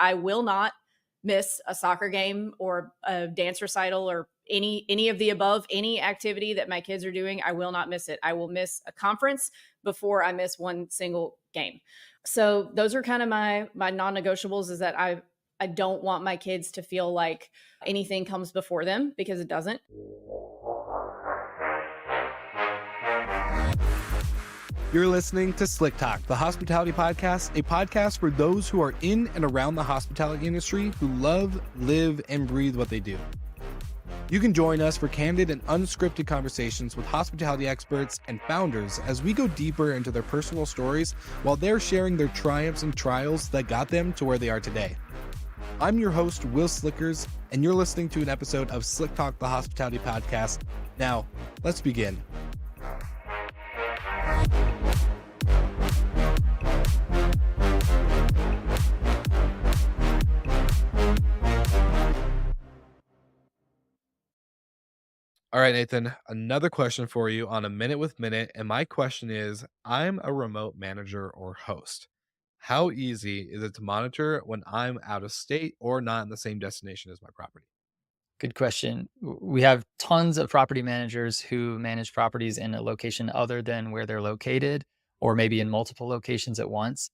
I will not miss a soccer game or a dance recital or any of the above, any activity that my kids are doing. I will not miss it. I will miss a conference before I miss one single game. So those are kind of my non-negotiables, is that I don't want my kids to feel like anything comes before them, because it doesn't. You're listening to Slick Talk, the hospitality podcast, a podcast for those who are in and around the hospitality industry who love, live, and breathe what they do. You can join us for candid and unscripted conversations with hospitality experts and founders as we go deeper into their personal stories while they're sharing their triumphs and trials that got them to where they are today. I'm your host, Will Slickers, and you're listening to an episode of Slick Talk, the hospitality podcast. Now, let's begin. All right, Nathan, another question for you on A Minute with Minute. And my question is, I'm a remote manager or host. How easy is it to monitor when I'm out of state or not in the same destination as my property? Good question. We have tons of property managers who manage properties in a location other than where they're located, or maybe in multiple locations at once.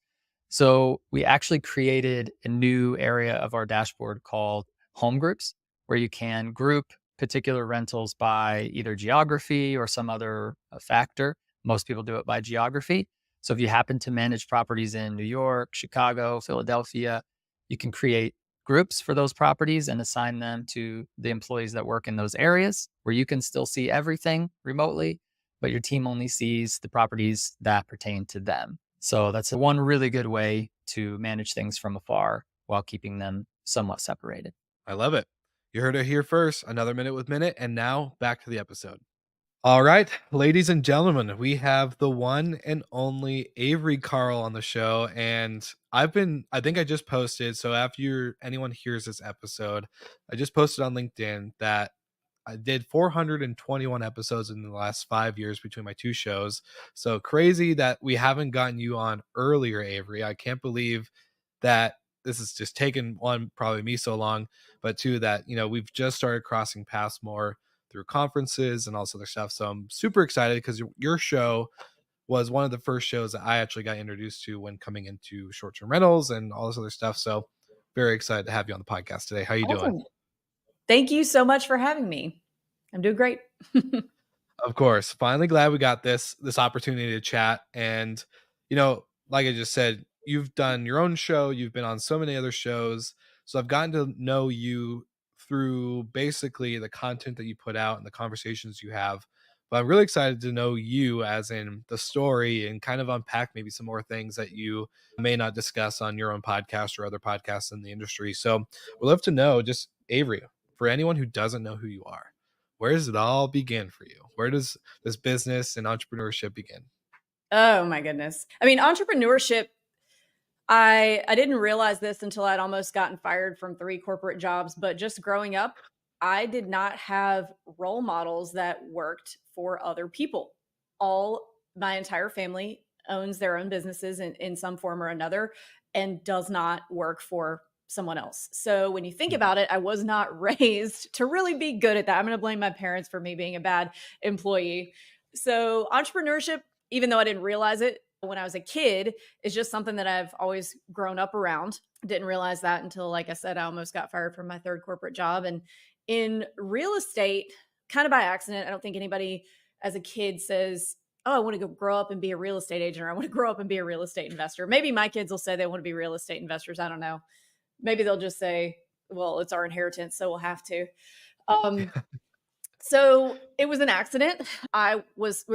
So we actually created a new area of our dashboard called home groups, where you can group particular rentals by either geography or some other factor. Most people do it by geography. So if you happen to manage properties in New York, Chicago, Philadelphia, you can create groups for those properties and assign them to the employees that work in those areas, where you can still see everything remotely, but your team only sees the properties that pertain to them. So that's one really good way to manage things from afar while keeping them somewhat separated. I love it. You heard it here first. Another Minute with Minute. And now back to the episode. All right, ladies and gentlemen, we have the one and only Avery Carl on the show. And I think I just posted. So after anyone hears this episode, I just posted on LinkedIn that I did 421 episodes in the last 5 years between my two shows. So crazy that we haven't gotten you on earlier, Avery. I can't believe that this has just taken, one, probably me so long, but two, that, we've just started crossing paths more through conferences and all this other stuff. So I'm super excited because your show was one of the first shows that I actually got introduced to when coming into short-term rentals and all this other stuff. So very excited to have you on the podcast today. How you doing? Thank you so much for having me. I'm doing great. Of course. Finally glad we got this opportunity to chat. And, like I just said, you've done your own show. You've been on so many other shows. So I've gotten to know you through basically the content that you put out and the conversations you have. But I'm really excited to know you as in the story and kind of unpack maybe some more things that you may not discuss on your own podcast or other podcasts in the industry. So we'd love to know, just Avery, for anyone who doesn't know who you are, where does it all begin for you? Where does this business and entrepreneurship begin? Oh my goodness. I mean, entrepreneurship, I didn't realize this until I'd almost gotten fired from 3 corporate jobs, but just growing up, I did not have role models that worked for other people. My entire family owns their own businesses in some form or another and does not work for someone else. So when you think about it, I was not raised to really be good at that. I'm going to blame my parents for me being a bad employee. So entrepreneurship, even though I didn't realize it when I was a kid, is just something that I've always grown up around. Didn't realize that until, like I said, I almost got fired from my 3rd corporate job. And in real estate, kind of by accident, I don't think anybody as a kid says, oh, I want to go grow up and be a real estate agent, or I want to grow up and be a real estate investor. Maybe my kids will say they want to be real estate investors. I don't know. Maybe they'll just say, well, it's our inheritance, so we'll have to. So it was an accident. I was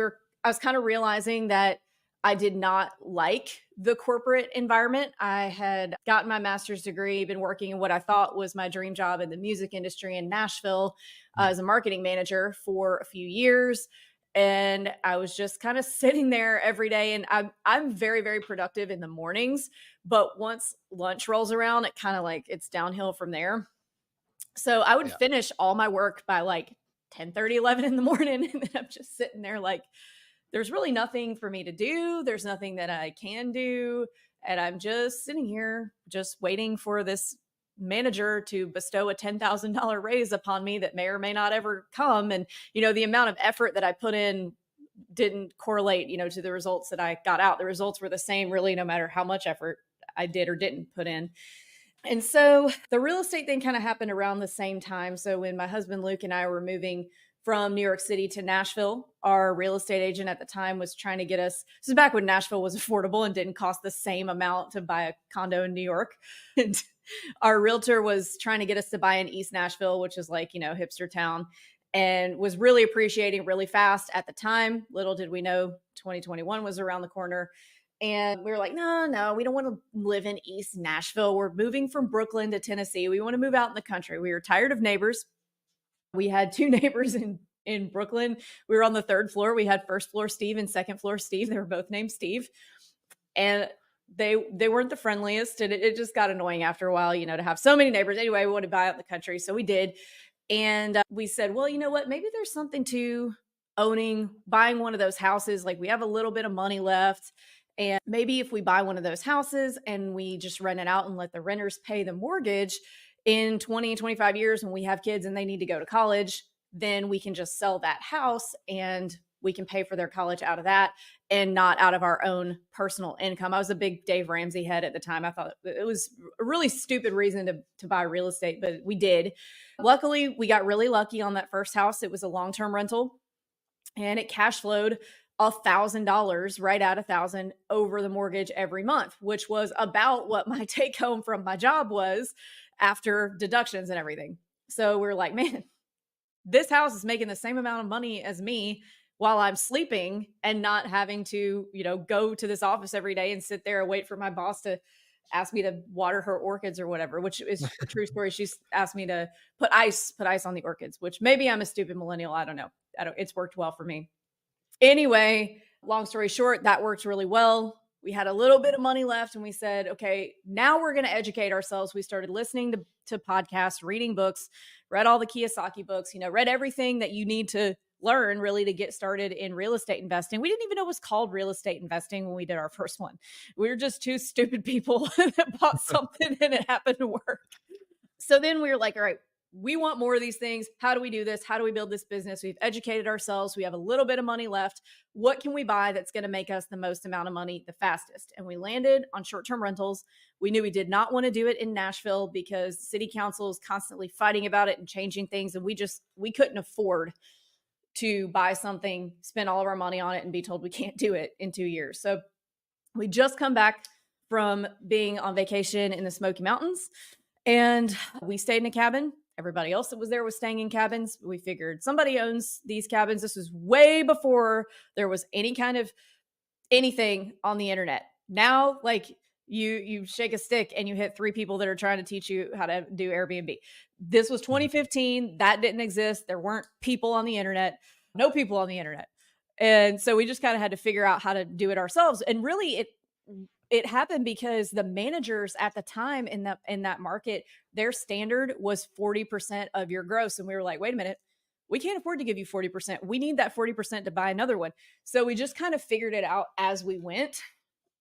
kind of realizing that I did not like the corporate environment. I had gotten my master's degree, been working in what I thought was my dream job in the music industry in Nashville as a marketing manager for a few years. And I was just kind of sitting there every day. And I'm very, very productive in the mornings. But once lunch rolls around, it kind of like it's downhill from there. So I would finish all my work by like 10:30, 11 in the morning. And then I'm just sitting there like, there's really nothing for me to do. There's nothing that I can do. and I'm just sitting here just waiting for this manager to bestow a $10,000 raise upon me that may or may not ever come. And, the amount of effort that I put in didn't correlate, to the results that I got out. The results were the same, really, no matter how much effort I did or didn't put in. And so the real estate thing kind of happened around the same time. So when my husband Luke and I were moving from New York City to Nashville, our real estate agent at the time was trying to get us. This is back when Nashville was affordable and didn't cost the same amount to buy a condo in New York. And our realtor was trying to get us to buy in East Nashville, which is like, hipster town, and was really appreciating really fast at the time. Little did we know 2021 was around the corner. And we were like, no, no, we don't want to live in East Nashville. We're moving from Brooklyn to Tennessee. We want to move out in the country. We were tired of neighbors. We had two neighbors in Brooklyn. We were on the third floor. We had first floor Steve and second floor Steve. They were both named Steve. And they weren't the friendliest. And it just got annoying after a while, to have so many neighbors. Anyway, we wanted to buy out in the country. So we did. And we said, well, you know what? Maybe there's something to buying one of those houses. Like we have a little bit of money left. And maybe if we buy one of those houses and we just rent it out and let the renters pay the mortgage in 20, 25 years when we have kids and they need to go to college, then we can just sell that house and we can pay for their college out of that and not out of our own personal income. I was a big Dave Ramsey head at the time. I thought it was a really stupid reason to buy real estate, but we did. Luckily, we got really lucky on that first house. It was a long-term rental and it cash flowed $1,000 right at 1,000 over the mortgage every month, which was about what my take home from my job was after deductions and everything. So we were like, man, this house is making the same amount of money as me while I'm sleeping and not having to, go to this office every day and sit there and wait for my boss to ask me to water her orchids or whatever, which is a true story. She's asked me to put ice on the orchids, which maybe I'm a stupid millennial. I don't know. It's worked well for me. Anyway, long story short, that worked really well. We had a little bit of money left and we said, okay, now we're going to educate ourselves. We started listening to podcasts, reading books, read all the Kiyosaki books, read everything that you need to learn really to get started in real estate investing. We didn't even know it was called real estate investing when we did our first one. We were just two stupid people that bought something and it happened to work. So then we were like, all right, we want more of these things. How do we do this? How do we build this business? We've educated ourselves. We have a little bit of money left. What can we buy that's going to make us the most amount of money the fastest? And we landed on short-term rentals. We knew we did not want to do it in Nashville because city council is constantly fighting about it and changing things. And we couldn't afford to buy something, spend all of our money on it and be told we can't do it in 2 years. So we just come back from being on vacation in the Smoky Mountains and we stayed in a cabin. Everybody else that was there was staying in cabins. We figured somebody owns these cabins. This was way before there was any kind of anything on the internet. Now, like you shake a stick and you hit 3 people that are trying to teach you how to do Airbnb. This was 2015. That didn't exist. There weren't people on the internet, no people on the internet. And so we just kind of had to figure out how to do it ourselves. And really it happened because the managers at the time in that market, their standard was 40% of your gross. And we were like, wait a minute, we can't afford to give you 40%. We need that 40% to buy another one. So we just kind of figured it out as we went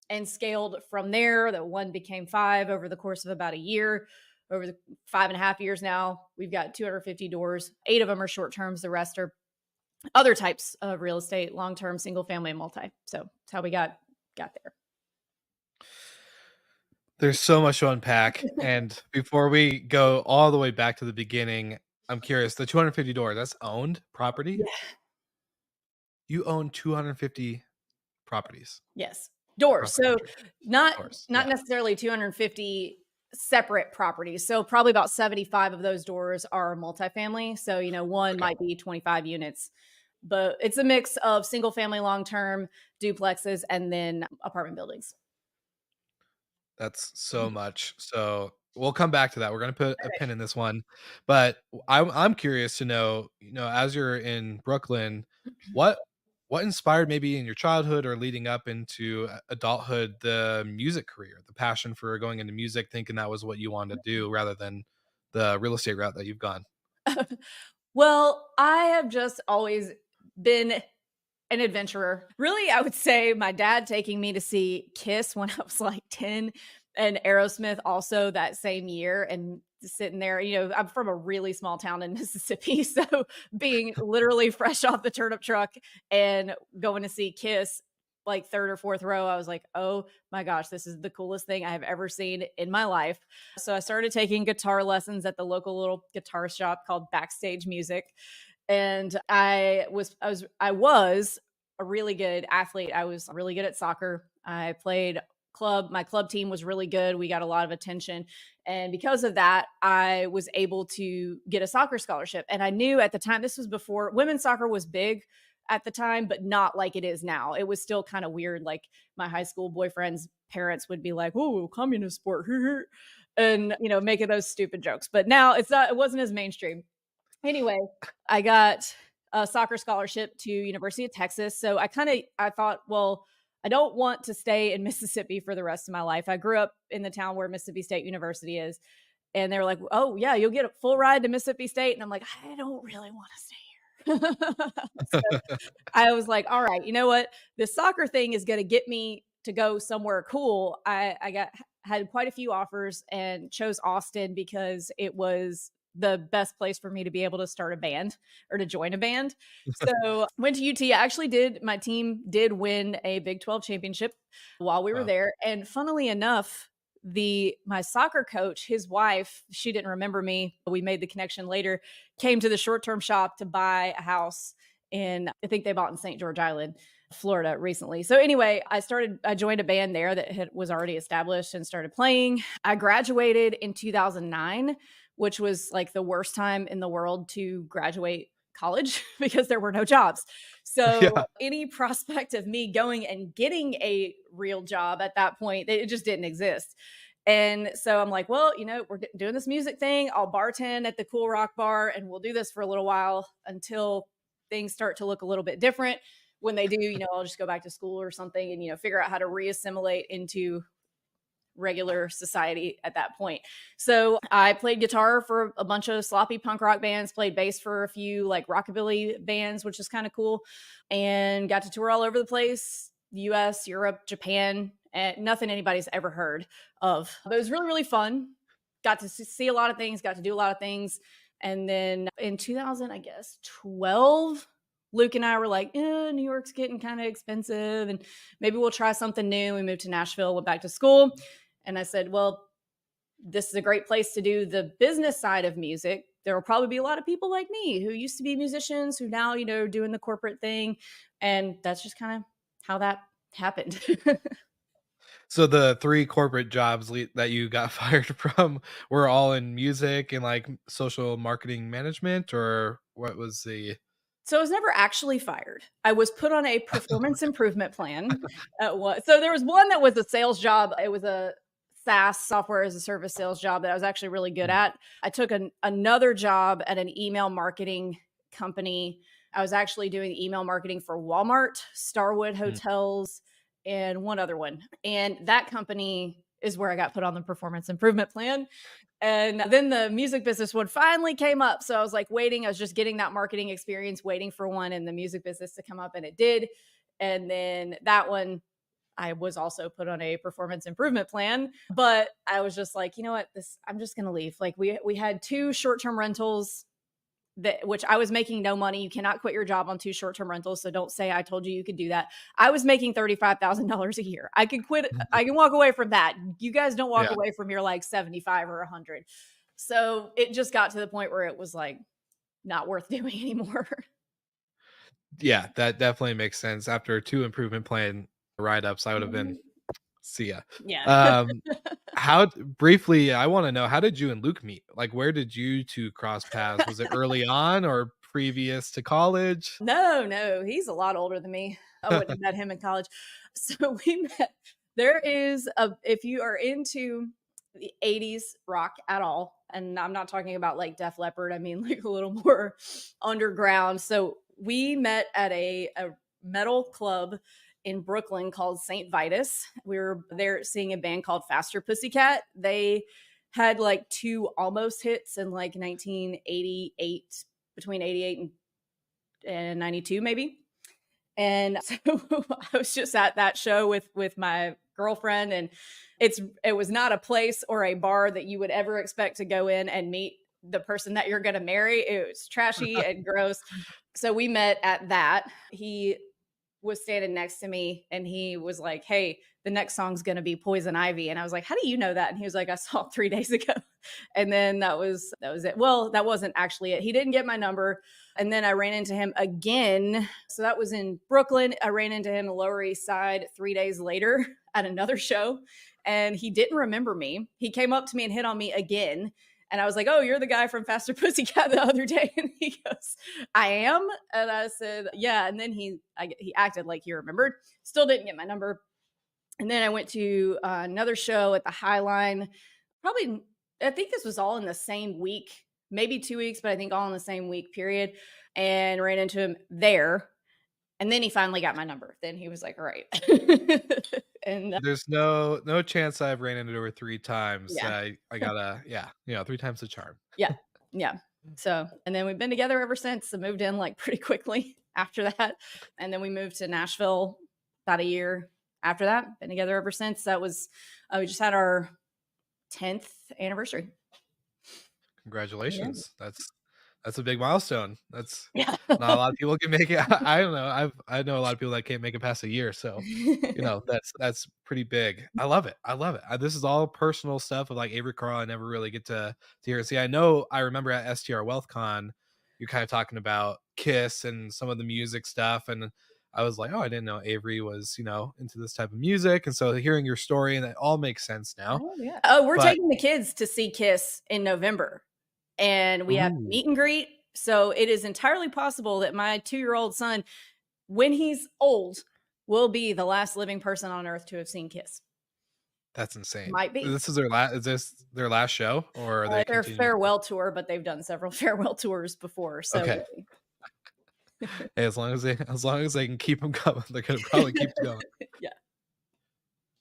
and scaled from there. The one became 5 over the course of about a year. Over the 5.5 years now, we've got 250 doors. 8 of them are short terms. The rest are other types of real estate, long-term, single family and multi. So that's how we got there. There's so much to unpack. And before we go all the way back to the beginning, I'm curious, the 250 doors, that's owned property? Yeah. You own 250 properties. Yes. Doors. Across the So country. not Doors, not yeah. necessarily 250 separate properties. So probably about 75 of those doors are multifamily. So, one Okay. might be 25 units, but it's a mix of single family, long-term duplexes, and then apartment buildings. That's so much. So we'll come back to that. We're going to put a pin in this one, but I'm curious to know, as you're in Brooklyn, what inspired maybe in your childhood or leading up into adulthood the music career, the passion for going into music, thinking that was what you wanted to do rather than the real estate route that you've gone. Well, I have just always been an adventurer. Really, I would say my dad taking me to see Kiss when I was like 10 and Aerosmith also that same year and sitting there, I'm from a really small town in Mississippi. So being literally fresh off the turnip truck and going to see Kiss like third or fourth row, I was like, oh my gosh, this is the coolest thing I have ever seen in my life. So I started taking guitar lessons at the local little guitar shop called Backstage Music. And I was a really good athlete. I was really good at soccer. I played club. My club team was really good. We got a lot of attention. And because of that, I was able to get a soccer scholarship. And I knew at the time, this was before women's soccer was big at the time, but not like it is now. It was still kind of weird. Like my high school boyfriend's parents would be like, "Oh, communist sport," and making those stupid jokes. But now it wasn't as mainstream. Anyway, I got a soccer scholarship to University of Texas. So I thought, well, I don't want to stay in Mississippi for the rest of my life. I grew up in the town where Mississippi State University is. And they were like, "Oh, yeah, you'll get a full ride to Mississippi State." And I'm like, I don't really want to stay here. So I was like, all right, you know what? This soccer thing is going to get me to go somewhere cool. Had quite a few offers and chose Austin because it was the best place for me to be able to start a band or to join a band. So went to UT. My team did win a Big 12 championship while we were Wow. there. And funnily enough, my soccer coach, his wife, she didn't remember me. We made the connection later, came to the short-term shop to buy a house I think they bought in St. George Island, Florida recently. So anyway, I joined a band there that was already established and started playing. I graduated in 2009, which was like the worst time in the world to graduate college because there were no jobs. So Yeah. any prospect of me going and getting a real job at that point, it just didn't exist. And so I'm like, well, we're doing this music thing. I'll bartend at the Cool Rock Bar and we'll do this for a little while until things start to look a little bit different. When they do, I'll just go back to school or something and, figure out how to reassimilate into regular society at that point. So I played guitar for a bunch of sloppy punk rock bands, played bass for a few like rockabilly bands, which is kind of cool, and got to tour all over the place, US, Europe, Japan, and nothing anybody's ever heard of. But it was really, really fun. Got to see a lot of things, got to do a lot of things. And then in 2000, I guess, 12, Luke and I were like, New York's getting kind of expensive and maybe we'll try something new. We moved to Nashville, went back to school. And I said, well, this is a great place to do the business side of music. There will probably be a lot of people like me who used to be musicians who now, are doing the corporate thing. And that's just kind of how that happened. So the 3 corporate jobs that you got fired from were all in music and, like, social marketing management, or what was the So I was never actually fired. I was put on a performance improvement plan. So there was one that was a sales job. It was a SaaS, software as a service sales job that I was actually really good Mm, at. I took another job at an email marketing company. I was actually doing email marketing for Walmart, Starwood mm. Hotels, and one other one. And that company is where I got put on the performance improvement plan. And then the music business one finally came up. So I was like waiting. I was just getting that marketing experience, waiting for one in the music business to come up, and it did. And then that one, I was also put on a performance improvement plan. But I was just like, you know what? I'm just gonna leave. Like we had 2 short-term rentals which I was making no money. You cannot quit your job on 2 short-term rentals. So don't say I told you you could do that. I was making $35,000 a year. I could quit. I can walk away from that. You guys don't walk Yeah. away from your like 75 or 100. So it just got to the point where it was like not worth doing anymore. Yeah, that definitely makes sense. After 2 improvement plan write-ups, I would have been, "See ya." Yeah. Um, how briefly, I wanna know, how did you and Luke meet? Like, where did you 2 cross paths? Was it early on or previous to college? No, he's a lot older than me. I wouldn't have met him in college. So we met. If you are into the 80s rock at all, and I'm not talking about like Def Leppard, I mean like a little more underground. So we met at a metal club in Brooklyn called St. Vitus. We were there seeing a band called Faster Pussycat. They had like 2 almost hits in like 1988, between 88 and 92 maybe. And so I was just at that show with my girlfriend, and it was not a place or a bar that you would ever expect to go in and meet the person that you're going to marry. It was trashy and gross. So we met at that. He was standing next to me and he was like, "Hey, the next song's going to be Poison Ivy." And I was like, "How do you know that?" And he was like, "I saw it 3 days ago." And then that was it. Well, that wasn't actually it. He didn't get my number. And then I ran into him again. So that was in Brooklyn. I ran into him on the Lower East Side 3 days later at another show, and he didn't remember me. He came up to me and hit on me again. And I was like, "Oh, you're the guy from Faster Pussycat the other day." And he goes, "I am." And I said, "Yeah." And then he acted like he remembered. Still didn't get my number. And then I went to another show at the High Line. Probably, I think this was all in the same week, maybe 2 weeks, but I think all in the same week period. And ran into him there. And then he finally got my number. Then he was like, "All right." And There's no chance I've ran into her 3 times. yeah, I gotta yeah, 3 times the charm. yeah, yeah. So, and then we've been together ever since. I moved in like pretty quickly after that. And then we moved to Nashville about a year after that. Been together ever since. That was, we just had our 10th anniversary. Yeah. Congratulations. That's a big milestone. That's Yeah. not a lot of people can make it. I don't know. I know a lot of people that can't make it past a year. So, that's pretty big. I love it. I love it. This is all personal stuff of like Avery Carl. I never really get to hear. See, I remember at STR WealthCon, you're kind of talking about Kiss and some of the music stuff, and I was like, oh, I didn't know Avery was into this type of music, and so hearing your story and that all makes sense now. Oh, yeah. Oh, we're But taking the kids to see Kiss in November, and we have ooh, meet and greet. So it is entirely possible that my 2-year-old son, when he's old, will be the last living person on earth to have seen Kiss. that's insane. Might be. This is their last. Is this their last show, or are they Their continuing? farewell tour, but they've done several farewell tours before. So Okay. Hey, as long as they can keep them going, they're gonna probably keep going. yeah.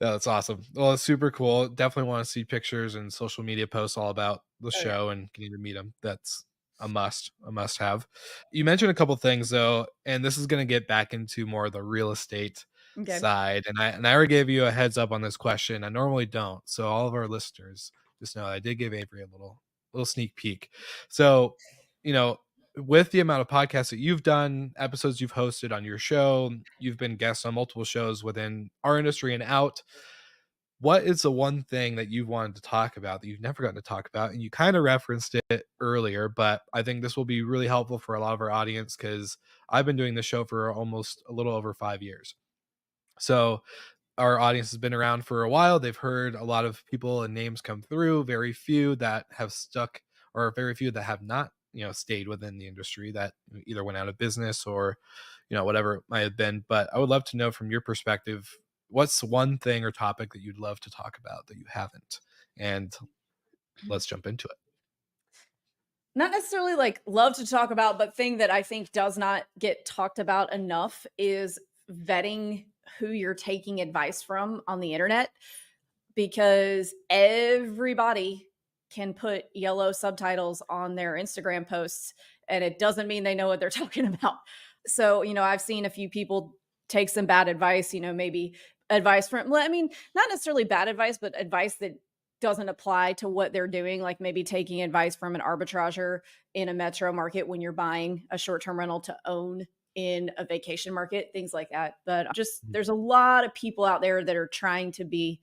Yeah, that's awesome. Well, it's super cool. Definitely want to see pictures and social media posts all about the Oh, yeah. show and getting to meet them. That's a must have. You mentioned a couple things though, and this is going to get back into more of the real estate Okay. side. And I already gave you a heads up on this question. I normally don't, so all of our listeners just know I did give Avery a little sneak peek. So, you know, with the amount of podcasts that you've done, episodes you've hosted on your show, you've been guests on multiple shows within our industry and out. What is the one thing that you've wanted to talk about that you've never gotten to talk about? And you kind of referenced it earlier, but I think this will be really helpful for a lot of our audience because I've been doing this show for almost a little over 5 years. So our audience has been around for a while. They've heard a lot of people and names come through, very few that have stuck or very few that have not, stayed within the industry that either went out of business or, whatever it might have been. But I would love to know from your perspective, what's one thing or topic that you'd love to talk about that you haven't? And let's jump into it. Not necessarily like love to talk about, but thing that I think does not get talked about enough is vetting who you're taking advice from on the internet, because everybody can put yellow subtitles on their Instagram posts and it doesn't mean they know what they're talking about. So, I've seen a few people take some bad advice, maybe advice from, well, I mean, not necessarily bad advice, but advice that doesn't apply to what they're doing, like maybe taking advice from an arbitrager in a metro market when you're buying a short-term rental to own in a vacation market, things like that. But just there's a lot of people out there that are trying to be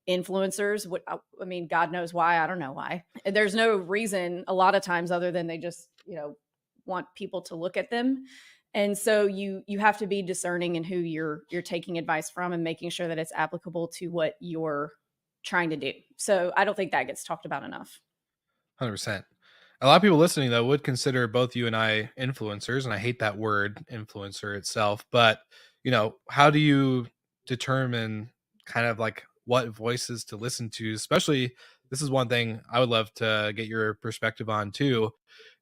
influencers. I mean, God knows why. I don't know why. And there's no reason a lot of times other than they just, want people to look at them. And so you have to be discerning in who you're taking advice from and making sure that it's applicable to what you're trying to do. So I don't think that gets talked about enough. 100%. A lot of people listening though would consider both you and I influencers, and I hate that word influencer itself, but how do you determine kind of like what voices to listen to? Especially, this is one thing I would love to get your perspective on too.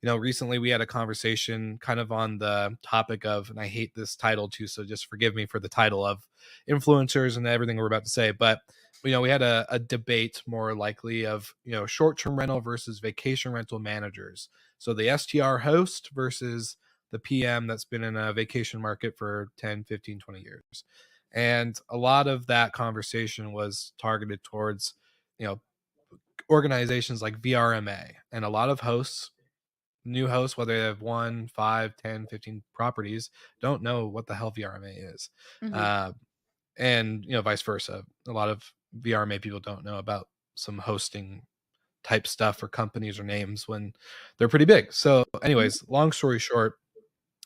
Recently we had a conversation kind of on the topic of, and I hate this title too, so just forgive me for the title of influencers and everything we're about to say, but we had a debate more likely of, short-term rental versus vacation rental managers. So the STR host versus the PM that's been in a vacation market for 10, 15, 20 years. And a lot of that conversation was targeted towards, you know, organizations like VRMA, and a lot of hosts, new hosts, whether they have 1, 5, 10, 15 properties, don't know what the hell VRMA is. Mhm. Uh, and vice versa. A lot of VRMA people don't know about some hosting type stuff for companies or names when they're pretty big. So, Mhm. anyways, long story short,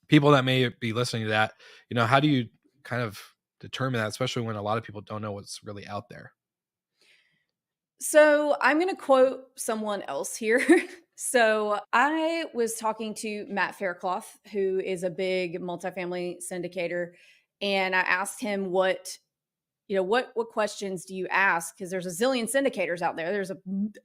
people that may be listening to that, how do you kind of determine that, especially when a lot of people don't know what's really out there? So I'm going to quote someone else here. So I was talking to Matt Faircloth, who is a big multifamily syndicator, and I asked him what questions do you ask? Because there's a zillion syndicators out there.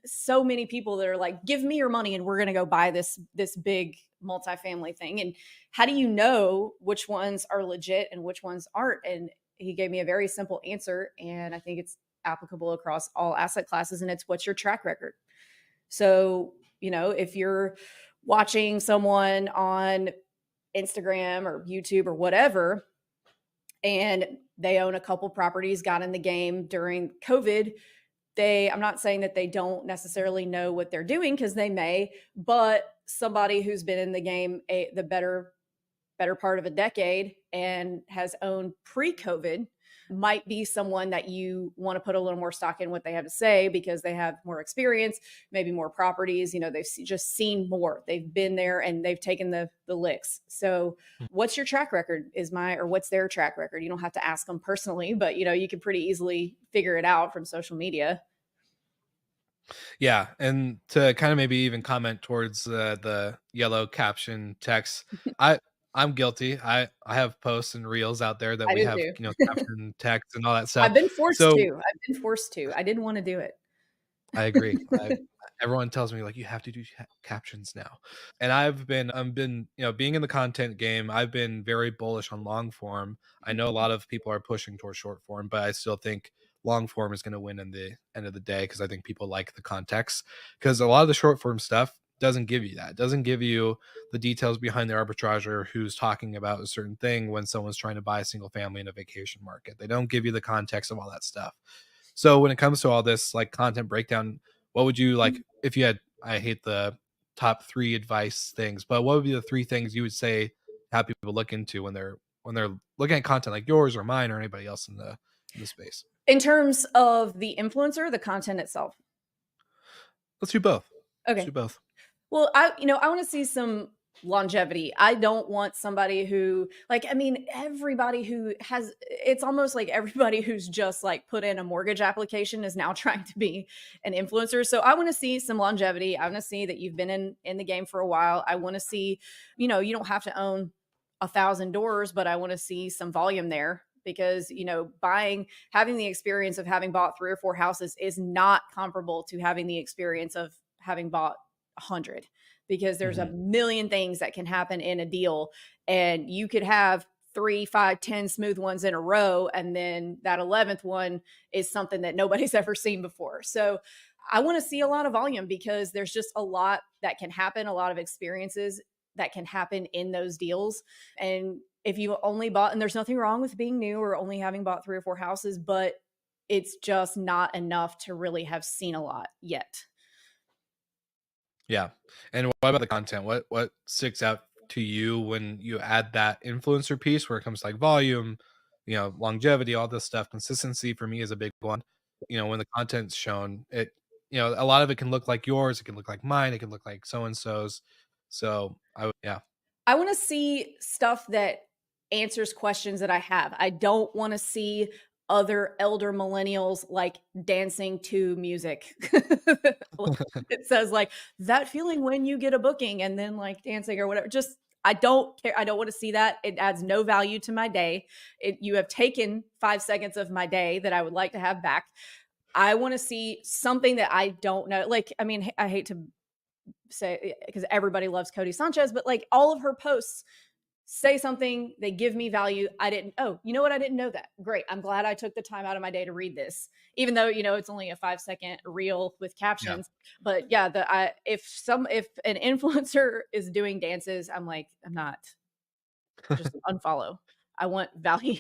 So many people that are like, give me your money and we're going to go buy this big multifamily thing. And how do you know which ones are legit and which ones aren't? And he gave me a very simple answer, and I think it's applicable across all asset classes. And it's, what's your track record? So if you're watching someone on Instagram or YouTube or whatever, and they own a couple properties, got in the game during COVID. I'm not saying that they don't necessarily know what they're doing, because they may, but somebody who's been in the game the better part of a decade and has owned pre-COVID might be someone that you want to put a little more stock in what they have to say, because they have more experience, maybe more properties. They've just seen more. They've been there and they've taken the licks. So, what's your track record? Or what's their track record? You don't have to ask them personally, but you can pretty easily figure it out from social media. Yeah, and to kind of maybe even comment towards the yellow caption text, I I'm guilty. I have posts and reels out there that I we do have, too. caption text and all that stuff. I've been forced So to. I've been forced to. I didn't want to do it. I agree. Everyone tells me like you have to do captions now, and I've been being in the content game. I've been very bullish on long form. I know a lot of people are pushing towards short form, but I still think long form is going to win in the end of the day, because I think people like the context. Because a lot of the short form stuff doesn't give you that. It doesn't give you the details behind the arbitrager who's talking about a certain thing when someone's trying to buy a single family in a vacation market. They don't give you the context of all that stuff. So when it comes to all this like content breakdown, what would you like if you had, I hate the top 3 advice things, but what would be the 3 things you would say have people look into when they're looking at content like yours or mine or anybody else in the space? In terms of the influencer, the content itself. Let's do both. Let's do Okay. both. Well, I want to see some longevity. I don't want somebody who, like, I mean, everybody who has, it's almost like everybody who's just like put in a mortgage application is now trying to be an influencer. So I want to see some longevity. I want to see that you've been in the game for a while. I want to see, you don't have to own 1,000 doors, but I want to see some volume there, because having the experience of having bought 3 or 4 houses is not comparable to having the experience of having bought 100, because there's a Mhm. million things that can happen in a deal, and you could have 3, 5, 10 smooth ones in a row, and then that 11th one is something that nobody's ever seen before. So I want to see a lot of volume, because there's just a lot that can happen, a lot of experiences that can happen in those deals. And if you only bought, and there's nothing wrong with being new or only having bought 3 or 4 houses, but it's just not enough to really have seen a lot yet. Yeah. And what about the content? What sticks out to you when you add that influencer piece where it comes to like volume, longevity, all this stuff? Consistency for me is a big one. When the content's shown, a lot of it can look like yours, it can look like mine, it can look like so and so's. So I would, yeah. I want to see stuff that answers questions that I have. I don't want to see other elder millennials like dancing to music. It says like that feeling when you get a booking, and then like dancing or whatever. Just, I don't care. I don't want to see that. It adds no value to my day. You have taken 5 seconds of my day that I would like to have back. I want to see something that I don't know. Like, I mean, I hate to say, because everybody loves Cody Sanchez, but like all of her posts say something, they give me value. Oh, you know what? I didn't know that. Great. I'm glad I took the time out of my day to read this, even though, it's only a 5-second reel with Yeah. captions. But yeah, if an influencer is doing dances, I'm like, I'm not. just unfollow. I want value.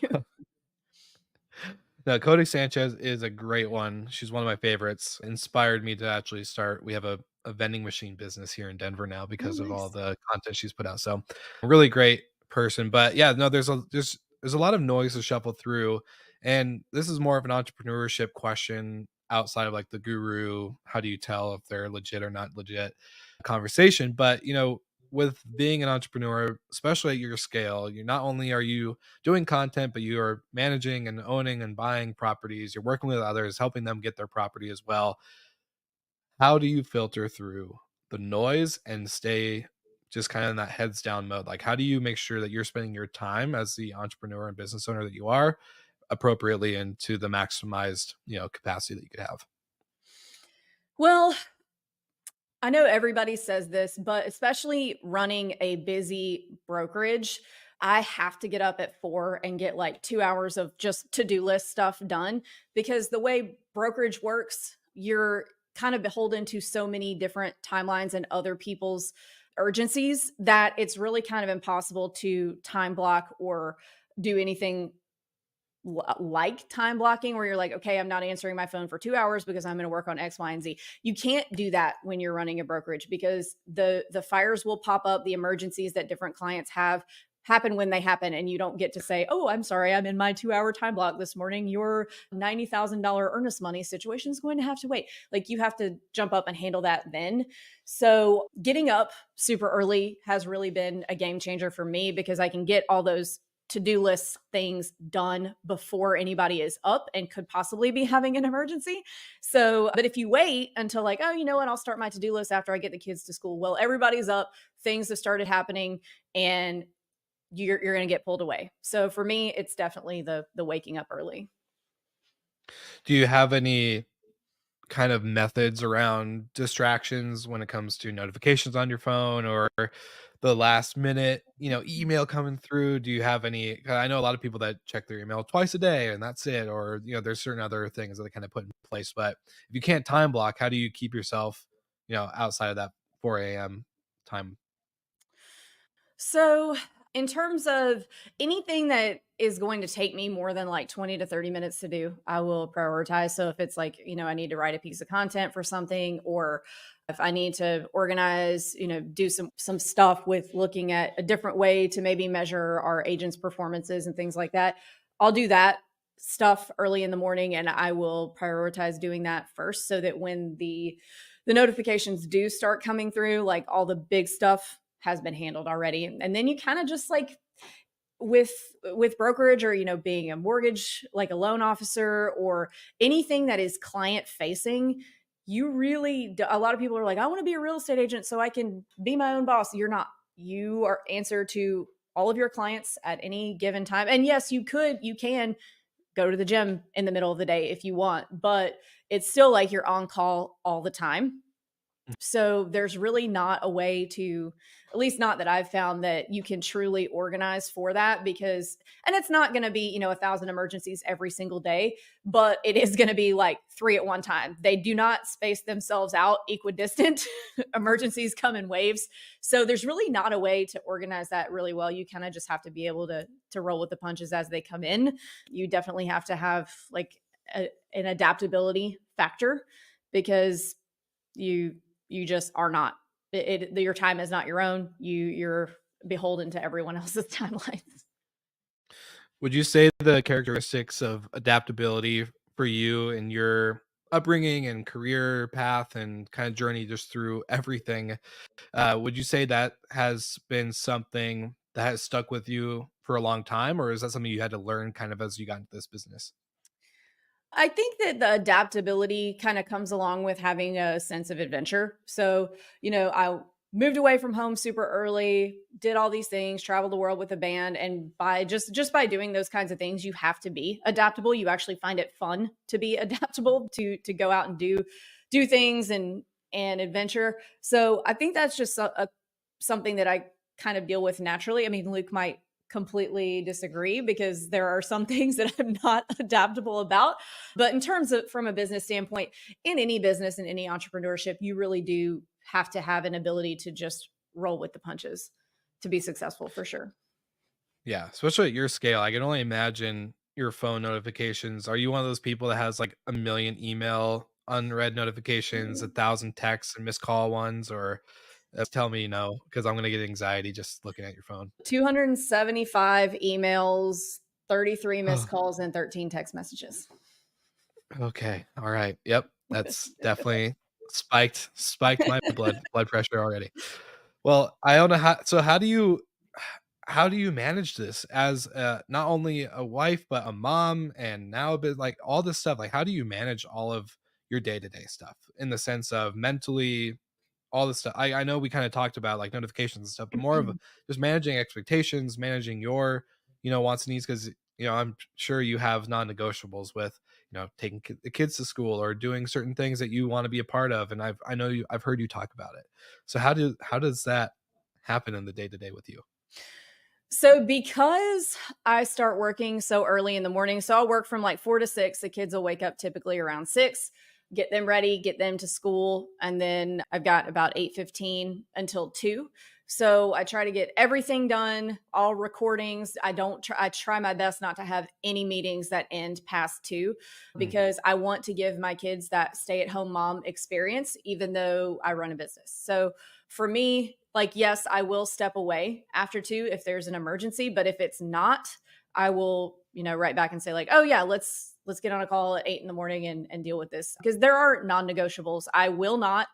No, Cody Sanchez is a great one. She's one of my favorites. Inspired me to actually start. We have a vending machine business here in Denver now Oh, because of all nice. the content she's put out. So, really great person. But yeah, no, there's a lot of noise to shuffle through, and this is more of an entrepreneurship question outside of like the guru. How do you tell if they're legit or not legit conversation? But with being an entrepreneur, especially at your scale, you not only are you doing content, but you are managing and owning and buying properties. You're working with others, helping them get their property as well. How do you filter through the noise and stay just kind of in that heads down mode? Like, how do you make sure that you're spending your time as the entrepreneur and business owner that you are appropriately and to the maximized, capacity that you could have? Well, I know everybody says this, but especially running a busy brokerage, I have to get up at 4 and get like 2 hours of just to-do list stuff done because the way brokerage works, you're kind of beholden to so many different timelines and other people's urgencies that it's really kind of impossible to time block or do anything like time blocking where you're like, okay, I'm not answering my phone for 2 hours because I'm going to work on X, Y, and Z. You can't do that when you're running a brokerage because the fires will pop up, the emergencies that different clients have happen when they happen, and you don't get to say, oh, I'm sorry, I'm in my 2 hour time block this morning. Your $90,000 earnest money situation is going to have to wait. Like you have to jump up and handle that then. So getting up super early has really been a game changer for me because I can get all those to-do list things done before anybody is up and could possibly be having an emergency. So, but if you wait until like, oh, you know what, I'll start my to-do list after I get the kids to school. Well, everybody's up, things have started happening, and you're going to get pulled away. So for me, it's definitely the waking up early. Do you have any kind of methods around distractions when it comes to notifications on your phone or the last minute, email coming through? Do you have any? 'Cause I know a lot of people that check their email twice a day and that's it, or there's certain other things that they kind of put in place. But if you can't time block, how do you keep yourself, outside of that 4 a.m. time? So, in terms of anything that is going to take me more than like 20 to 30 minutes to do, I will prioritize. So, if it's like, I need to write a piece of content for something, or if I need to organize, do some stuff with looking at a different way to maybe measure our agents' performances and things like that, I'll do that stuff early in the morning and I will prioritize doing that first so that when the notifications do start coming through, like all the big stuff has been handled already. And then you kind of just like with brokerage or being a mortgage like a loan officer or anything that is client facing, you really a lot of people are like, I want to be a real estate agent so I can be my own boss. You're not. You are answer to all of your clients at any given time. And yes, you can go to the gym in the middle of the day if you want, but it's still like you're on call all the time. So there's really not a way to, at least not that I've found, that you can truly organize for that because, and it's not going to be, 1,000 emergencies every single day, but it is going to be like 3 at one time. They do not space themselves out equidistant. Emergencies come in waves. So there's really not a way to organize that really well. You kind of just have to be able to roll with the punches as they come in. You definitely have to have like an adaptability factor because you just are not your time is not your own. You're beholden to everyone else's timelines. Would you say the characteristics of adaptability for you and your upbringing and career path and kind of journey just through everything, would you say that has been something that has stuck with you for a long time, or is that something you had to learn kind of as you got into this business? I think that the adaptability kind of comes along with having a sense of adventure. So, I moved away from home super early, did all these things, traveled the world with a band, and by just by doing those kinds of things, you have to be adaptable. You actually find it fun to be adaptable, to go out and do things and adventure. So, I think that's just something that I kind of deal with naturally. I mean, Luke might completely disagree because there are some things that I'm not adaptable about. But in terms of from a business standpoint, in any business and any entrepreneurship, you really do have to have an ability to just roll with the punches to be successful for sure. Yeah, especially at your scale, I can only imagine your phone notifications. Are you one of those people that has like a million email unread notifications, a thousand texts and missed call ones, or tell me no because I'm gonna get anxiety just looking at your phone. 275 emails, 33 missed calls, and 13 text messages. Okay. All right. Yep. That's definitely spiked my blood pressure already. Well, I don't know how do you manage this as not only a wife but a mom and now a bit like all this stuff? Like how do you manage all of your day-to-day stuff in the sense of mentally all this stuff. I know we kind of talked about like notifications and stuff, but more of just managing expectations, managing your, wants and needs. Cause, I'm sure you have non negotiables with, taking the kids to school or doing certain things that you want to be a part of. And I know I've heard you talk about it. So how does that happen in the day to day with you? So because I start working so early in the morning, so I'll work from like 4 to 6. The kids will wake up typically around 6, get them ready, get them to school, and then I've got about 8:15 until 2. So I try to get everything done, all recordings. I try my best not to have any meetings that end past 2 Mm. because I want to give my kids that stay-at-home mom experience even though I run a business. So for me, like, yes, I will step away after 2 if there's an emergency, but if it's not, I will, write back and say like, "Oh yeah, let's get on a call at 8 in the morning and deal with this." Because there are non-negotiables. I will not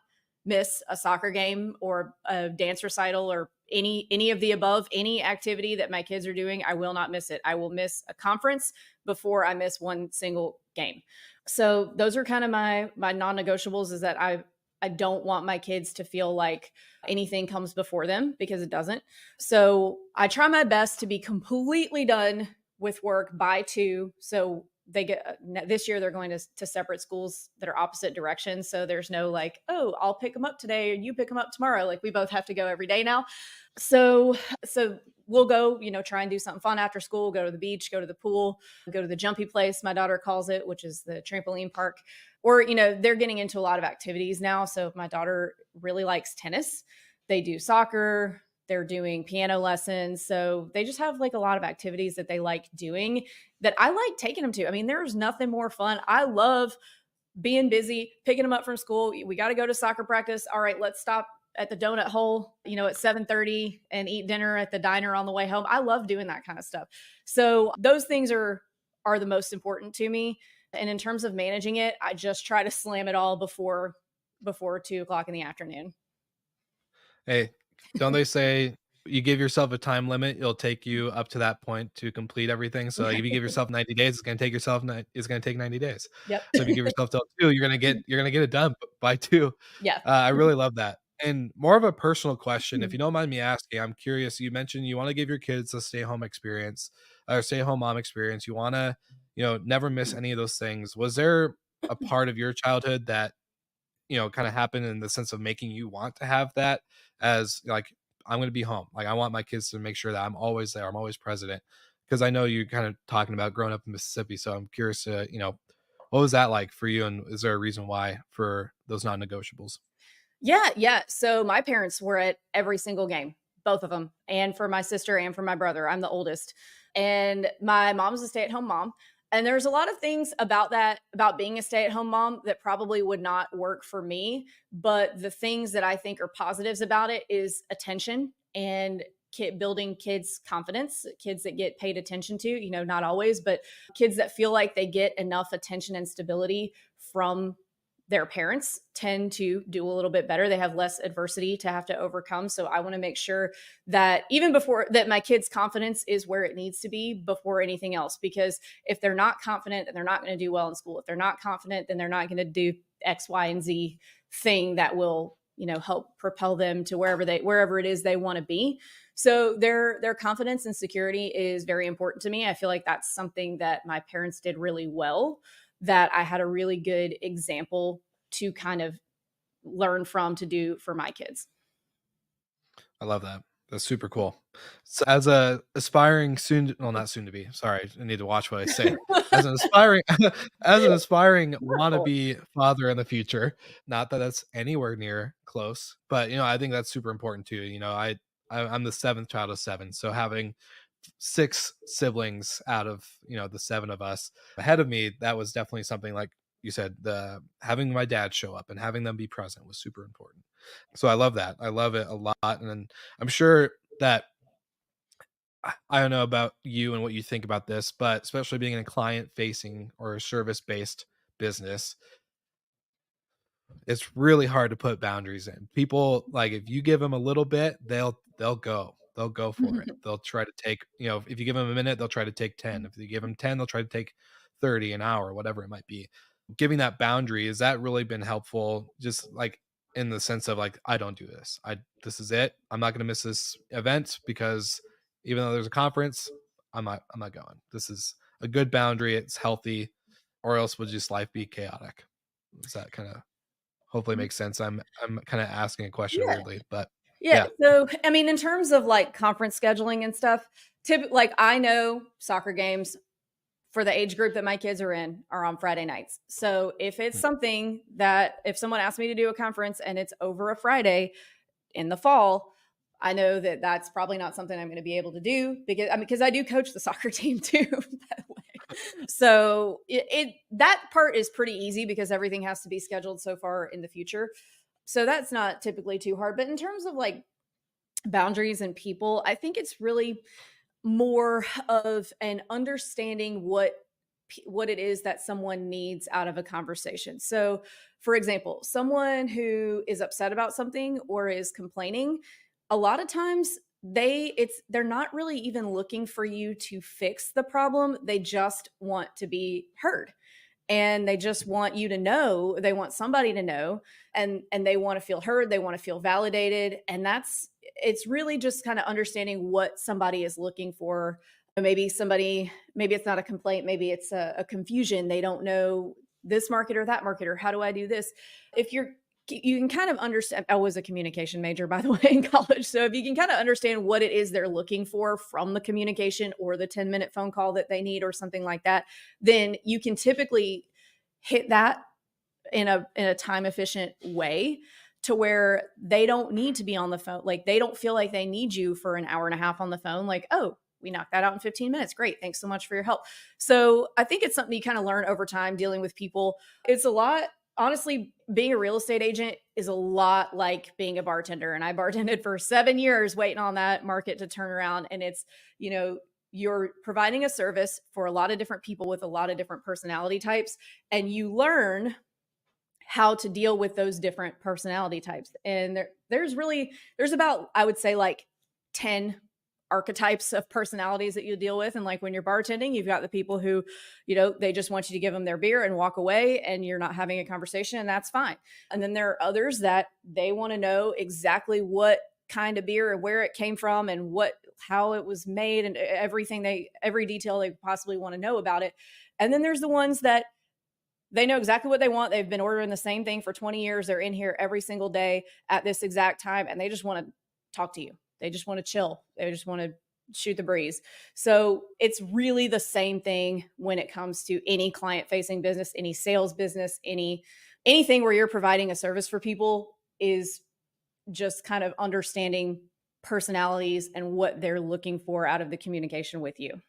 miss a soccer game or a dance recital or any of the above, any activity that my kids are doing, I will not miss it. I will miss a conference before I miss one single game. So those are kind of my non-negotiables is that I don't want my kids to feel like anything comes before them because it doesn't. So I try my best to be completely done with work by 2. So they get this year they're going to separate schools that are opposite directions. So there's no like, oh, I'll pick them up today and you pick them up tomorrow. Like we both have to go every day now. So we'll go, try and do something fun after school, go to the beach, go to the pool, go to the jumpy place, my daughter calls it, which is the trampoline park. Or, they're getting into a lot of activities now. So my daughter really likes tennis. They do soccer, they're doing piano lessons. So they just have like a lot of activities that they like doing that I like taking them to. I mean, there's nothing more fun. I love being busy, picking them up from school. We got to go to soccer practice. All right, let's stop at the donut hole, at 7:30 and eat dinner at the diner on the way home. I love doing that kind of stuff. So those things are the most important to me. And in terms of managing it, I just try to slam it all before 2 o'clock in the afternoon. Hey, don't they say you give yourself a time limit, it'll take you up to that point to complete everything. So like, if you give yourself 90 days, it's gonna take 90 days. Yep. So if you give yourself till 2, you're gonna get it done by 2. Yeah. I really love that. And more of a personal question, if you don't mind me asking, I'm curious. You mentioned you want to give your kids a stay-home experience or stay-home mom experience. You want to, never miss any of those things. Was there a part of your childhood that kind of happen in the sense of making you want to have that as like, I'm going to be home. Like, I want my kids to make sure that I'm always there. I'm always present. Cause I know you're kind of talking about growing up in Mississippi. So I'm curious to, what was that like for you? And is there a reason why for those non negotiables? Yeah, yeah. So my parents were at every single game, both of them, and for my sister and for my brother. I'm the oldest. And my mom's a stay-at-home mom. And there's a lot of things about that, about being a stay-at-home mom that probably would not work for me. But the things that I think are positives about it is attention and building kids' confidence, kids that get paid attention to, not always, but kids that feel like they get enough attention and stability from their parents tend to do a little bit better. They have less adversity to have to overcome. So I want to make sure that even before that, my kids' confidence is where it needs to be before anything else. Because if they're not confident, then they're not going to do well in school. If they're not confident, then they're not going to do X, Y, and Z thing that will, help propel them to wherever it is they want to be. So their confidence and security is very important to me. I feel like that's something that my parents did really well, that I had a really good example to kind of learn from to do for my kids. I love that. That's super cool. So as a aspiring not soon to be, sorry, I need to watch what I say. As an aspiring as an aspiring wannabe father in the future, not that that's anywhere near close, but I think that's super important too. I'm the seventh child of seven, so having 6 siblings out of, the 7 of us ahead of me. That was definitely something, like you said, the having my dad show up and having them be present was super important. So I love that. I love it a lot, and I'm sure that I don't know about you and what you think about this, but especially being in a client facing or a service based business, it's really hard to put boundaries in. People, like, if you give them a little bit, they'll go. They'll go for it. They'll try to take, if you give them a minute, they'll try to take 10. If you give them 10, they'll try to take 30, an hour, whatever it might be. Giving that boundary, has that really been helpful? Just like in the sense of, like, I don't do this. This is it. I'm not gonna miss this event because even though there's a conference, I'm not going. This is a good boundary. It's healthy, or else would just life be chaotic? Is that kind of hopefully makes sense. I'm kinda asking a question Yeah. weirdly, but Yeah, yeah. so, I mean, in terms of, like, conference scheduling and stuff, like, I know soccer games for the age group that my kids are in are on Friday nights. So, if it's Mm, something that if someone asks me to do a conference and it's over a Friday in the fall, I know that that's probably not something I'm gonna be able to do because I do coach the soccer team too, by the way. So, it that part is pretty easy because everything has to be scheduled so far in the future. So, that's not typically too hard, but in terms of, like, boundaries and people, I think it's really more of an understanding what it is that someone needs out of a conversation. So, for example, someone who is upset about something or is complaining, a lot of times they're not really even looking for you to fix the problem. They just want to be heard, and they just want you to know, they want somebody to know, and they want to feel heard, they want to feel validated, and that's it's really just kind of understanding what somebody is looking for. Maybe it's not a complaint, maybe it's a confusion. They don't know this market or that market, or how do I do this. If you can kind of understand. I was a communication major, by the way, in college. So if you can kind of understand what it is they're looking for from the communication or the 10-minute phone call that they need or something like that, then you can typically hit that in a time efficient way to where they don't need to be on the phone. Like, they don't feel like they need you for an hour and a half on the phone. Like, oh, we knocked that out in 15 minutes. Great. Thanks so much for your help. So I think it's something you kind of learn over time dealing with people. It's a lot. Honestly, being a real estate agent is a lot like being a bartender. And I bartended for 7 years waiting on that market to turn around. And you know, you're providing a service for a lot of different people with a lot of different personality types. And you learn how to deal with those different personality types. And there's about, I would say, like 10 archetypes of personalities that you deal with. And like when you're bartending, you've got the people who, they just want you to give them their beer and walk away and you're not having a conversation, and that's fine. And then there are others that they want to know exactly what kind of beer and where it came from and how it was made and every detail they possibly want to know about it. And then there's the ones that they know exactly what they want. They've been ordering the same thing for 20 years. They're in here every single day at this exact time, and they just want to talk to you. They just want to chill. They just want to shoot the breeze. So it's really the same thing when it comes to any client facing business, any sales business, anything where you're providing a service for people is just kind of understanding personalities and what they're looking for out of the communication with you.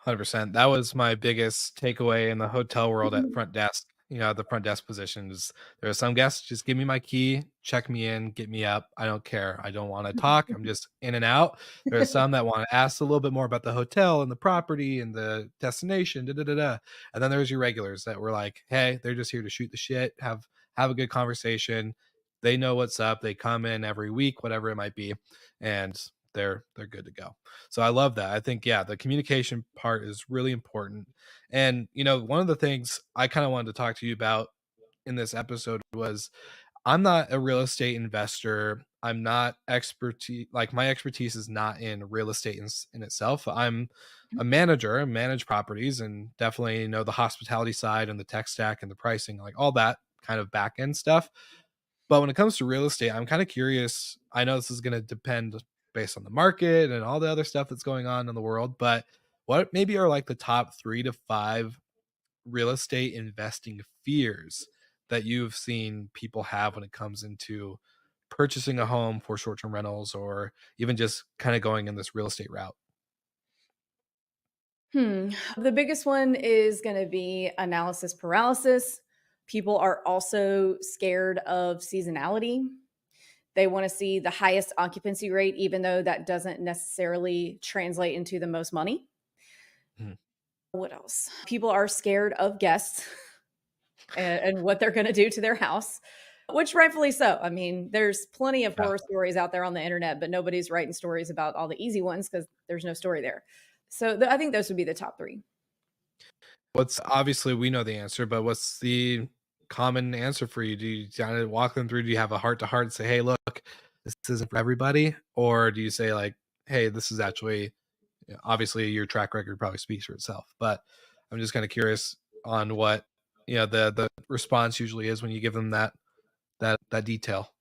100%. That was my biggest takeaway in the hotel world at Mhm. front desk. The front desk positions. There are some guests, just give me my key, check me in, get me up. I don't care. I don't want to talk. I'm just in and out. There are some that want to ask a little bit more about the hotel and the property and the destination. Da, da, da, da. And then there's your regulars that were like, hey, they're just here to shoot the shit, have a good conversation. They know what's up. They come in every week, whatever it might be, and they're good to go. So I love that. I think, yeah, the communication part is really important. And, one of the things I kind of wanted to talk to you about in this episode was, I'm not a real estate investor. I'm not expertise, like my expertise is not in real estate in itself. I'm a manager, I manage properties, and definitely know the hospitality side and the tech stack and the pricing, like all that kind of back end stuff. But when it comes to real estate, I'm kind of curious. I know this is going to depend based on the market and all the other stuff that's going on in the world, but what maybe are like the top 3 to 5 real estate investing fears that you've seen people have when it comes into purchasing a home for short term rentals or even just kind of going in this real estate route? The biggest one is going to be analysis paralysis. People are also scared of seasonality. They want to see the highest occupancy rate, even though that doesn't necessarily translate into the most money. Mhm. What else? People are scared of guests and what they're going to do to their house, which rightfully so. I mean, there's plenty of Yeah. horror stories out there on the internet, but nobody's writing stories about all the easy ones because there's no story there. So I think those would be the top three. What's obviously we know the answer, but what's the common answer for you? Do you kind of walk them through? Do you have a heart to heart and say, "Hey, look, this isn't for everybody," or do you say like, "Hey, this is actually obviously your track record probably speaks for itself," but I'm just kind of curious on what the response usually is when you give them that detail.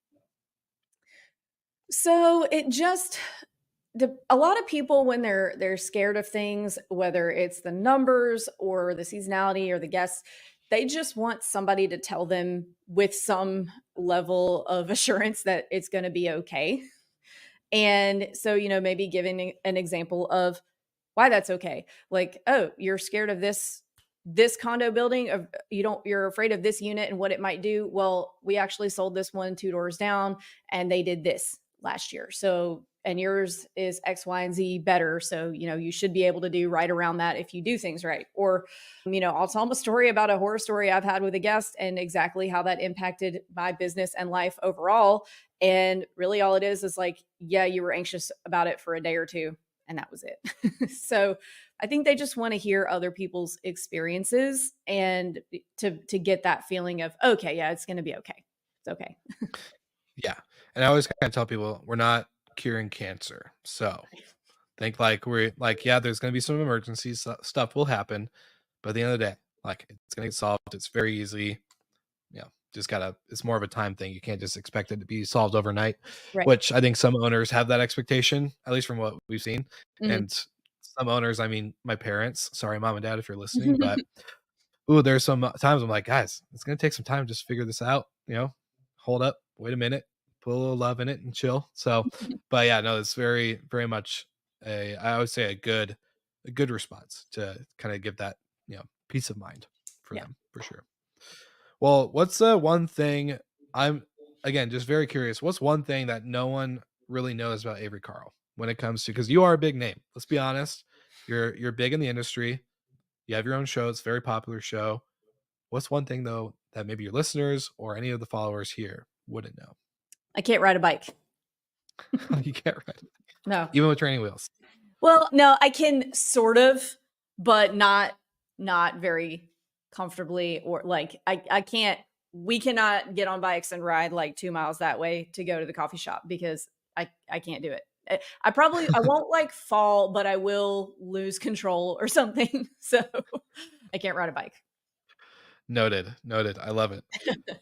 So it just a lot of people when they're scared of things, whether it's the numbers or the seasonality or the guests, they just want somebody to tell them with some level of assurance that it's going to be okay. And so, maybe giving an example of why that's okay. Like, oh, you're scared of this condo building of you're afraid of this unit and what it might do. Well, we actually sold this one two doors down and they did this last year. So, and yours is X, Y, and Z better. So, you should be able to do right around that if you do things right. Or, I'll tell them a story about a horror story I've had with a guest and exactly how that impacted my business and life overall. And really all it is like, yeah, you were anxious about it for a day or two and that was it. So I think they just want to hear other people's experiences and to get that feeling of, okay, yeah, it's going to be okay. It's okay. Yeah, and I always kind of tell people we're not curing cancer, so think like we're like, yeah, there's gonna be some emergencies, stuff will happen, but at the end of the day, like it's gonna get solved. It's very easy. Just gotta. It's more of a time thing. You can't just expect it to be solved overnight, Right. which I think some owners have that expectation, at least from what we've seen. Mhm. And some owners, I mean, my parents. Sorry, mom and dad, if you're listening, but ooh, there's some times I'm like, guys, it's gonna take some time just to figure this out. Hold up, wait a minute, put a little love in it and chill. So, but yeah, no, it's very, very much I would say a good response to kind of give that peace of mind for Yeah. them for sure. Well, what's one thing I'm again just very curious? What's one thing that no one really knows about Avery Carl when it comes to because you are a big name. Let's be honest, you're big in the industry. You have your own show. It's a very popular show. What's one thing though that maybe your listeners or any of the followers here wouldn't know? I can't ride a bike. You can't ride, No. even with training wheels. Well, no, I can sort of, but not very comfortably or like I can't we cannot get on bikes and ride like 2 miles that way to go to the coffee shop because I can't do it. I won't like fall, but I will lose control or something. So I can't ride a bike. Noted, noted. I love it.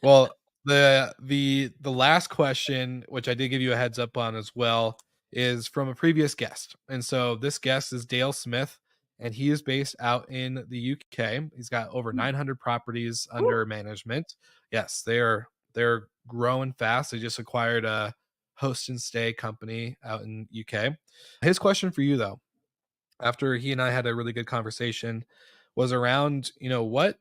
Well, the last question, which I did give you a heads up on as well, is from a previous guest. And so this guest is Dale Smith, and he is based out in the UK. He's got over 900 properties Woo. under management. Yes, they're growing fast. They just acquired a host and stay company out in UK. His question for you though, after he and I had a really good conversation, was around, what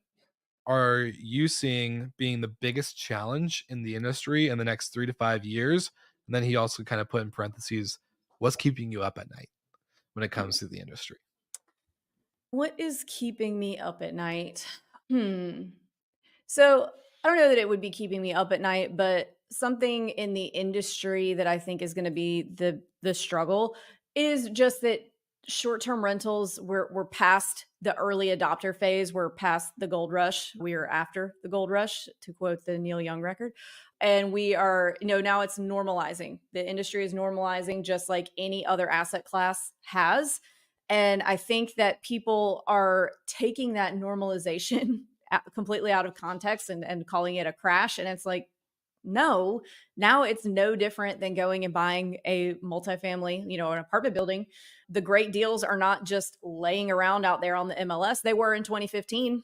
are you seeing being the biggest challenge in the industry in the next 3 to 5 years? And then he also kind of put in parentheses, what's keeping you up at night when it comes to the industry? What is keeping me up at night? Hmm. So I don't know that it would be keeping me up at night, but something in the industry that I think is going to be the struggle is just that short-term rentals we're past the early adopter phase. We're past the gold rush. We are after the gold rush, to quote the Neil Young record. And we are, now it's normalizing. The industry is normalizing just like any other asset class has. And I think that people are taking that normalization completely out of context and calling it a crash. And it's like, no, now it's no different than going and buying a multifamily, an apartment building. The great deals are not just laying around out there on the MLS. They were in 2015,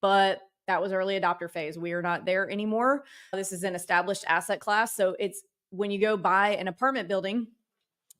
but that was early adopter phase. We are not there anymore. This is an established asset class. So it's when you go buy an apartment building,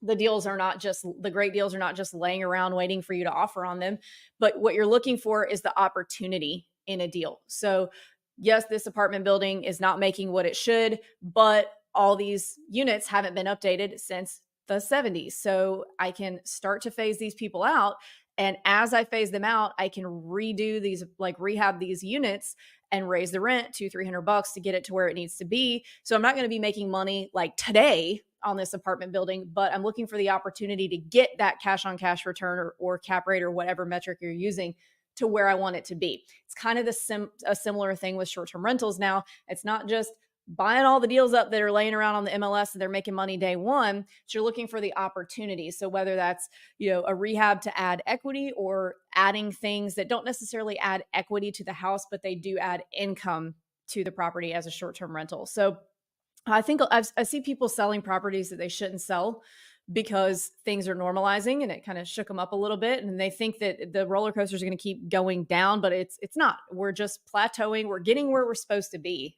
The deals are not just the great deals are not just laying around waiting for you to offer on them, but what you're looking for is the opportunity in a deal. So, yes, this apartment building is not making what it should, but all these units haven't been updated since the 70s. So, I can start to phase these people out. And as I phase them out, I can redo these, like rehab these units and raise the rent 200-300 bucks to get it to where it needs to be. So I'm not going to be making money like today on this apartment building, but I'm looking for the opportunity to get that cash on cash return or cap rate or whatever metric you're using to where I want it to be. It's kind of a similar thing with short term rentals now. It's not just buying all the deals up that are laying around on the MLS and they're making money day one. But you're looking for the opportunity. So whether that's, a rehab to add equity or adding things that don't necessarily add equity to the house, but they do add income to the property as a short term rental. So I see people selling properties that they shouldn't sell because things are normalizing, and it kind of shook them up a little bit, and they think that the roller coasters are going to keep going down, but it's not. We're just plateauing. We're getting where we're supposed to be.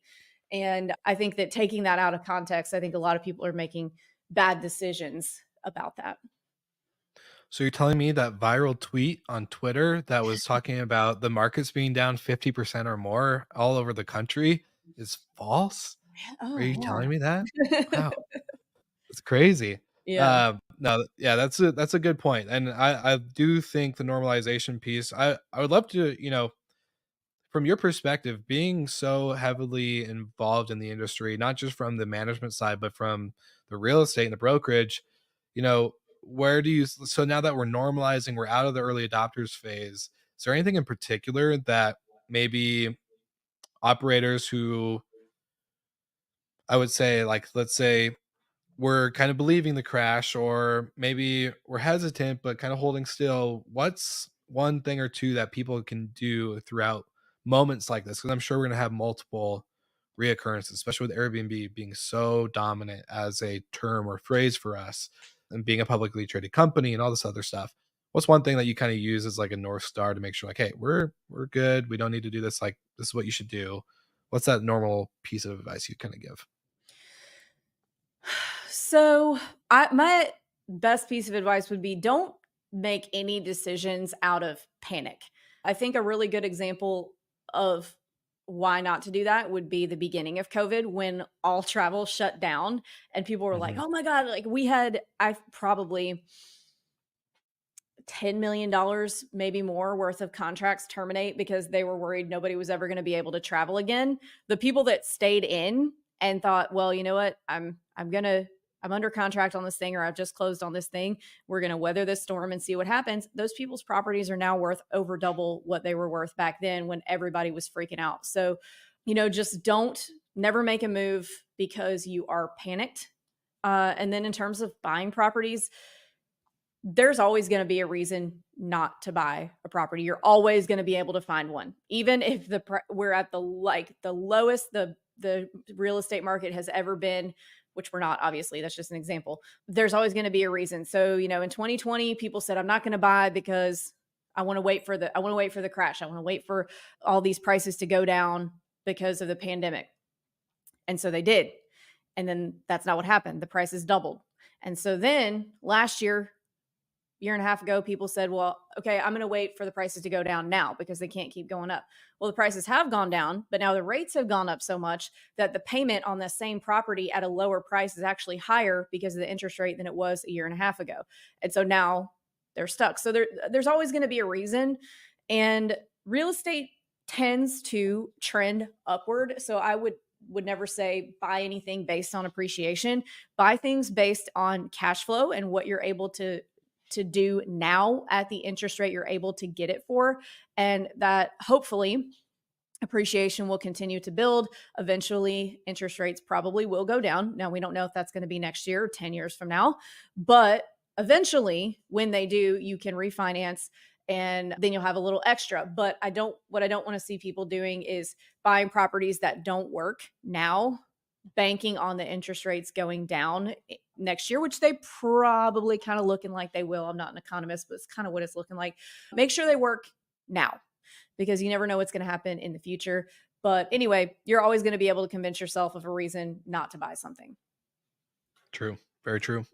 And I think that taking that out of context, I think a lot of people are making bad decisions about that. So you're telling me that viral tweet on Twitter that was talking about the markets being down 50% or more all over the country is false? Are you telling Oh, me that? yeah. Wow, it's crazy. Yeah. No, yeah, that's a good point, and I do think the normalization piece. I would love to, from your perspective, being so heavily involved in the industry, not just from the management side, but from the real estate and the brokerage, where do you, so now that we're normalizing, we're out of the early adopters phase, is there anything in particular that maybe operators who, I would say, like, let's say we're kind of believing the crash, or maybe we're hesitant but kind of holding still, what's one thing or two that people can do throughout moments like this? Because I'm sure we're going to have multiple reoccurrences, especially with Airbnb being so dominant as a term or phrase for us, and being a publicly traded company and all this other stuff. What's one thing that you kind of use as like a north star to make sure, like, hey, we're good, we don't need to do this, like this is what you should do? What's that normal piece of advice you kind of give? So, my best piece of advice would be don't make any decisions out of panic. I think a really good example of why not to do that would be the beginning of COVID when all travel shut down and people were like, Mhm. "Oh my god, like I probably $10 million, maybe more worth of contracts terminate because they were worried nobody was ever going to be able to travel again. The people that stayed in and thought, well, you know what, I'm under contract on this thing, or I've just closed on this thing. We're going to weather this storm and see what happens. Those people's properties are now worth over double what they were worth back then when everybody was freaking out. So, just don't never make a move because you are panicked. And then in terms of buying properties, there's always going to be a reason not to buy a property. You're always going to be able to find one, even if we're at the lowest the real estate market has ever been, which we're not. Obviously, that's just an example. There's always going to be a reason. So in 2020, people said, "I'm not going to buy because I want to wait for the crash. I want to wait for all these prices to go down because of the pandemic," and so they did. And then that's not what happened. The prices doubled. And so then last year and a half ago, people said, well, okay, I'm going to wait for the prices to go down now because they can't keep going up. Well, the prices have gone down, but now the rates have gone up so much that the payment on the same property at a lower price is actually higher because of the interest rate than it was a year and a half ago. And so now they're stuck. So there's always going to be a reason. And real estate tends to trend upward. So I would never say buy anything based on appreciation. Buy things based on cash flow and what you're able to do now at the interest rate you're able to get it for. And that hopefully appreciation will continue to build. Eventually, interest rates probably will go down. Now, we don't know if that's going to be next year or 10 years from now, but eventually, when they do, you can refinance and then you'll have a little extra. But what I don't want to see people doing is buying properties that don't work now, banking on the interest rates going down next year, which they probably kind of looking like they will. I'm not an economist, but it's kind of what it's looking like. Make sure they work now because you never know what's going to happen in the future. But anyway, you're always going to be able to convince yourself of a reason not to buy something. True. Very true.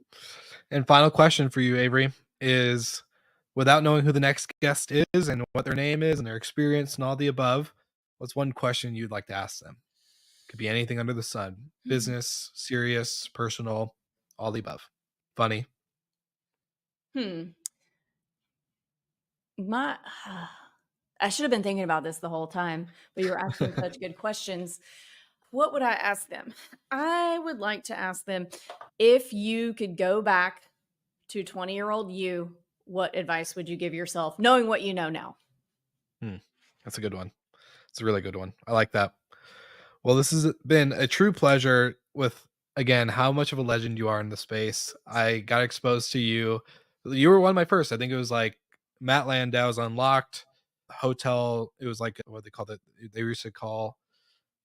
And final question for you, Avery, is without knowing who the next guest is and what their name is and their experience and all the above, what's one question you'd like to ask them? Could be anything under the sun. Business, serious, personal, all the above. Funny. Hmm. My I should have been thinking about this the whole time, but you're asking such good questions. What would I ask them? I would like to ask them if you could go back to 20-year-old you, what advice would you give yourself knowing what you know now? Hmm. That's a good one. It's a really good one. I like that. Well, this has been a true pleasure with, again, how much of a legend you are in the space. I got exposed to you. You were one of my first. I think it was like Matt Landau's Unlocked Hotel. It was like what they called it. They used to call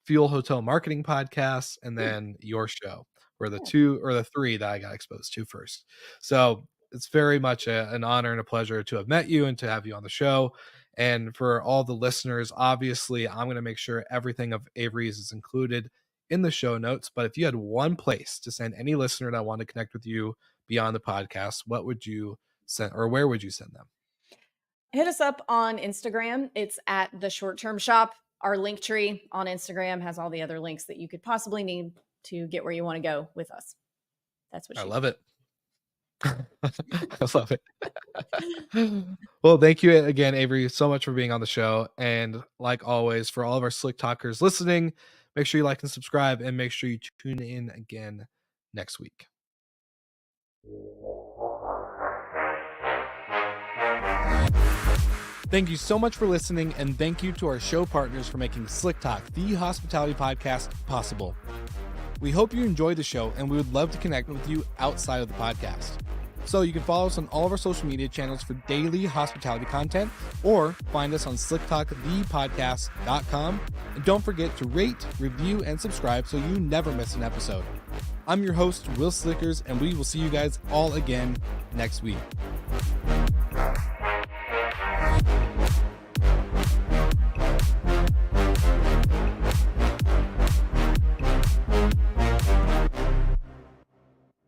Fuel Hotel Marketing Podcast, and Hmm, then your show were the yeah. two or the three that I got exposed to first. So it's very much an honor and a pleasure to have met you and to have you on the show. And for all the listeners, obviously, I'm going to make sure everything of Avery's is included in the show notes. But if you had one place to send any listener that want to connect with you beyond the podcast, what would you send, or where would you send them? Hit us up on Instagram. It's at the short term shop. Our link tree on Instagram has all the other links that you could possibly need to get where you want to go with us. That's what I she love it. I love it. Well, thank you again, Avery, so much for being on the show. And like always, for all of our Slick Talkers listening, make sure you like and subscribe and make sure you tune in again next week. Thank you so much for listening, and thank you to our show partners for making Slick Talk, the hospitality podcast, possible. We hope you enjoyed the show, and we would love to connect with you outside of the podcast. So you can follow us on all of our social media channels for daily hospitality content, or find us on slicktalkthepodcast.com. And don't forget to rate, review, and subscribe so you never miss an episode. I'm your host, Will Slickers, and we will see you guys all again next week.